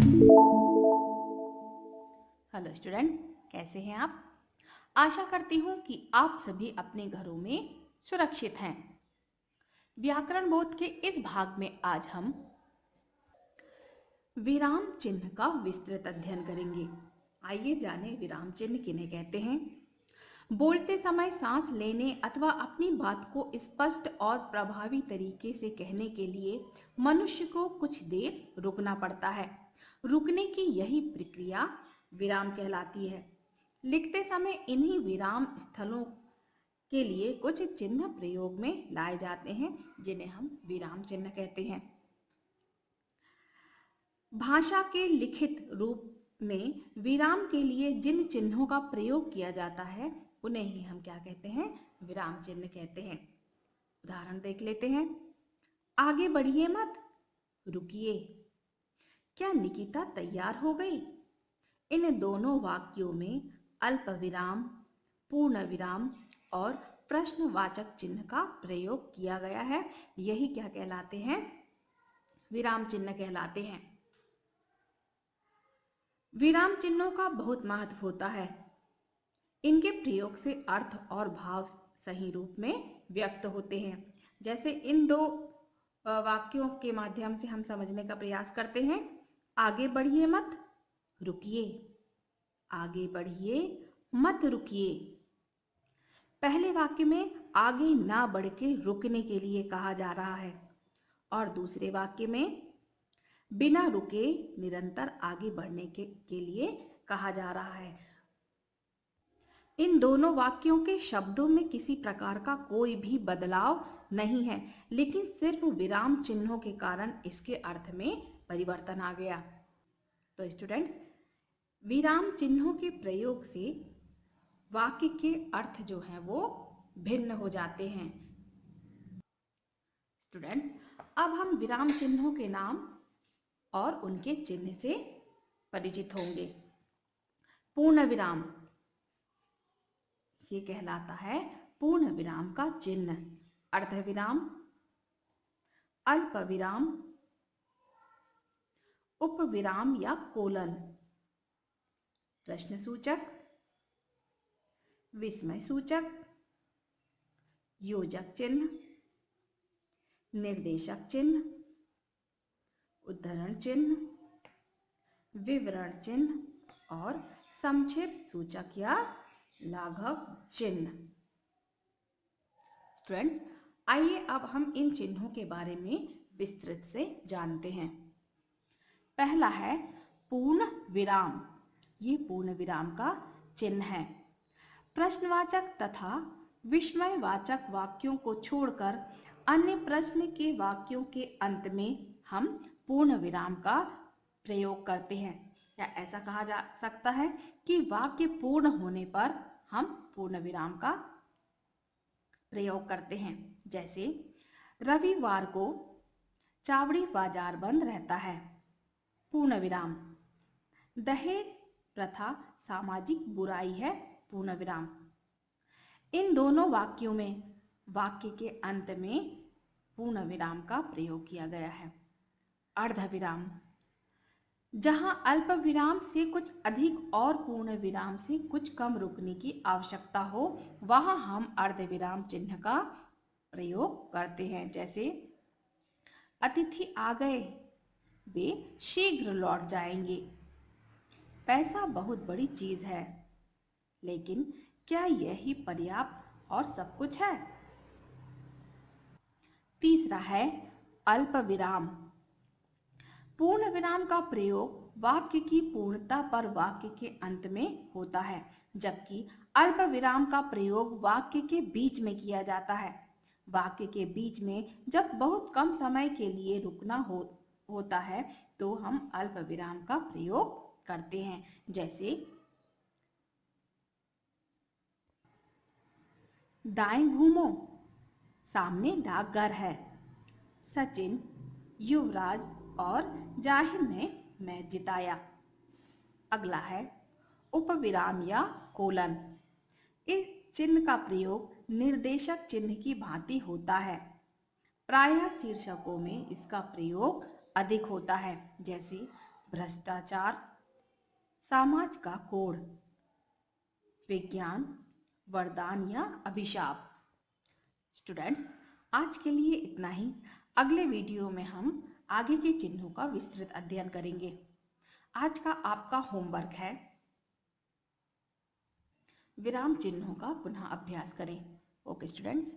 Hello students, कैसे हैं आप? आशा करती हूँ कि आप सभी अपने घरों में सुरक्षित हैं। व्याकरण बोध के इस भाग में आज हम विराम चिन्ह का विस्तृत अध्ययन करेंगे। आइए जानें विराम चिन्ह किन्हें कहते हैं। बोलते समय सांस लेने अथवा अपनी बात को स्पष्ट और प्रभावी तरीके से कहने के लिए मनुष्य को कुछ देर रुकना पड़ता है। रुकने की यही प्रक्रिया विराम कहलाती है। लिखते समय इन्हीं विराम स्थलों के लिए कुछ चिन्ह प्रयोग में लाए जाते हैं, जिन्हें हम विराम चिन्ह कहते हैं। भाषा के लिखित रूप में विराम के लिए जिन चिन्हों का प्रयोग किया जाता है उन्हें ही हम क्या कहते हैं? विराम चिन्ह कहते हैं। उदाहरण देख लेते हैं। आगे बढ़िए मत, रुकिए। क्या निकिता तैयार हो गई? इन दोनों वाक्यों में अल्प विराम, पूर्ण विराम और प्रश्नवाचक चिन्ह का प्रयोग किया गया है। यही क्या कहलाते हैं? विराम चिन्ह कहलाते हैं। विराम चिन्हों का बहुत महत्व होता है। इनके प्रयोग से अर्थ और भाव सही रूप में व्यक्त होते हैं। जैसे इन दो वाक्यों के माध्यम से हम समझने का प्रयास करते हैं। आगे बढ़िए मत, रुकिए। आगे बढ़िए मत, रुकिए। पहले वाक्य में आगे ना बढ़ के रुकने के लिए कहा जा रहा है और दूसरे वाक्य में बिना रुके निरंतर आगे बढ़ने के लिए कहा जा रहा है। इन दोनों वाक्यों के शब्दों में किसी प्रकार का कोई भी बदलाव नहीं है, लेकिन सिर्फ विराम चिन्हों के कारण इसके अर्थ में परिवर्तन आ गया। तो स्टूडेंट्स, विराम चिन्हों के प्रयोग से वाक्य के अर्थ जो हैं वो भिन्न हो जाते हैं। स्टूडेंट्स, अब हम विराम चिन्हों के नाम और उनके चिन्ह से परिचित होंगे। पूर्ण विराम, ये कहलाता है पूर्ण विराम का चिन्ह। अर्ध विराम, अल्प विराम, उपविराम या कोलन, प्रश्न सूचक, विस्मय सूचक, योजक चिन्ह, निर्देशक चिन्ह, उद्धरण चिन्ह, विवरण चिन्ह और संक्षेप सूचक या लाघव चिन्ह। स्टूडेंट्स, आइए अब हम इन चिन्हों के बारे में विस्तृत से जानते हैं। पहला है पूर्ण विराम। ये पूर्ण विराम का चिन्ह है। प्रश्नवाचक तथा विस्मयवाचक वाक्यों को छोड़कर अन्य प्रश्न के वाक्यों के अंत में हम पूर्ण विराम का प्रयोग करते हैं, या ऐसा कहा जा सकता है कि वाक्य पूर्ण होने पर हम पूर्ण विराम का प्रयोग करते हैं। जैसे रविवार को चावड़ी बाजार बंद रहता है, पूर्ण विराम। दहेज प्रथा सामाजिक बुराई है, पूर्ण विराम। इन दोनों वाक्यों में वाक्य के अंत में पूर्ण विराम का प्रयोग किया गया है। अर्ध विराम, जहां अल्प विराम से कुछ अधिक और पूर्ण विराम से कुछ कम रुकने की आवश्यकता हो, वहां हम अर्ध विराम चिन्ह का प्रयोग करते हैं। जैसे अतिथि आ गए, वे शीघ्र लौट जाएंगे। पैसा बहुत बड़ी चीज है, लेकिन क्या यही पर्याप्त और सब कुछ है? तीसरा है अल्प विराम। पूर्ण विराम का प्रयोग वाक्य की पूर्णता पर वाक्य के अंत में होता है, जबकि अल्प विराम का प्रयोग वाक्य के बीच में किया जाता है। वाक्य के बीच में जब बहुत कम समय के लिए रुकना होता है तो हम अल्प विराम का प्रयोग करते हैं। जैसे दाएं घूमो, सामने डाकघर है। सचिन, युवराज और जाहिर ने मैच जिताया। अगला है उपविराम या कोलन। इस चिन्ह का प्रयोग निर्देशक चिन्ह की भांति होता है। प्रायः शीर्षकों में इसका प्रयोग अधिक होता है। जैसे भ्रष्टाचार, समाज का कोड, विज्ञान, वरदान या अभिशाप। स्टूडेंट्स, आज के लिए इतना ही। अगले वीडियो में हम आगे के चिन्हों का विस्तृत अध्ययन करेंगे। आज का आपका होमवर्क है विराम चिन्हों का पुनः अभ्यास करें। Okay students.